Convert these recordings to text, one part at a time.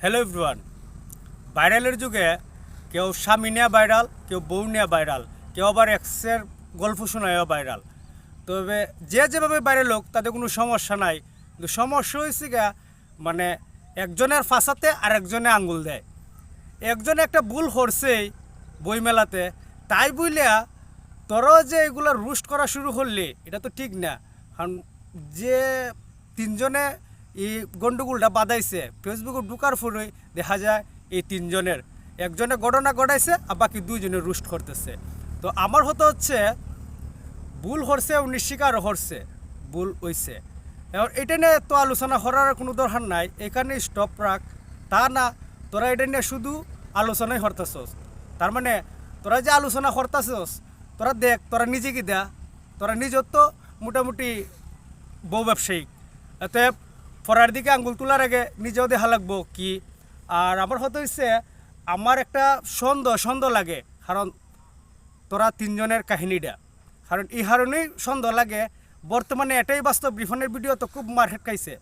Hello everyone. ভাইরালের যুগে কেউ স্বামী নিয়ে ভাইরাল, কেউ বউ নিয়ে ভাইরাল, কেউ আবার এক্সের গল্প শোনায়ও ভাইরাল। তবে যে যেভাবে ভাইরাল হোক তাদের কোনো সমস্যা নাই, কিন্তু সমস্যা হয়েছে গা মানে একজনের ফাঁসাতে আর একজনে আঙ্গুল দেয়। একজনে একটা ভুল করছেই বই মেলাতে, তাই বুঝলিয়া তোরও যে এগুলো রুস্ট করা শুরু করলি এটা তো ঠিক না। কারণ যে তিনজনে এই গন্ডগোলটা বাঁধাইছে ফেসবুকে ঢুকার পরেই দেখা যায় এই তিনজনের একজনে ঘটনা ঘটাইছে আর বাকি দুইজনে রুস্ট করতেছে। তো আমার হচ্ছে ভুল হরছে উনি স্বীকার হরছে ভুল হইছে। এবার এটা নিয়ে তো আলোচনা করার কোনো দরকার নাই, এখানে স্টপ রাখ। তা না, তোরা এটা নিয়ে শুধু আলোচনাই করতেছস। তার মানে তোরা যে আলোচনা করতেছস, তোরা দেখ তোরা নিজে কি দেয়া, তোরা নিজের তো মোটামুটি বউ ব্যবসায়িক, অতএব পড়ার দিকে আঙ্গুল তোলার আগে নিজেও দেখা লাগবো কি। আর আমার হচ্ছে আমার একটা সন্দেহ লাগে, কারণ তোরা তিনজনের কাহিনীটা, কারণ এই কারণেই সন্দেহ লাগে। বর্তমানে এটাই বাস্তব, রিফানের ভিডিও তো খুব মার্কেট খাইছে।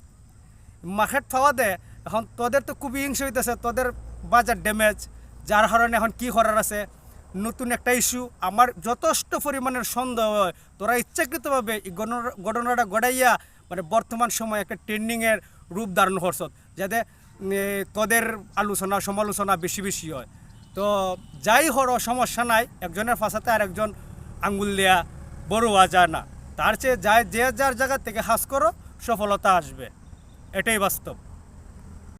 মার্কেট পাওয়া দেয় এখন তোদের তো খুবই হিংসা হইতেছে, তোদের বাজার ড্যামেজ, যার কারণে এখন কী করার আছে নতুন একটা ইস্যু। আমার যথেষ্ট পরিমাণের সন্দেহ হয় তোরা ইচ্ছাকৃতভাবে এই ঘটনাটা ঘটাইয়া মানে বর্তমান সময় একটা ট্রেন্ডিংয়ের রূপ ধারণ করছ, যাতে তোদের আলোচনা সমালোচনা বেশি বেশি হয়। তো যাই হরো সমস্যা নাই, একজনের ফাঁসাতে আর একজন আঙ্গুল দেয়া বড় হওয়া যায় না। তার চেয়ে যায় যে যার জায়গা থেকে হাস করো, সফলতা আসবে, এটাই বাস্তব।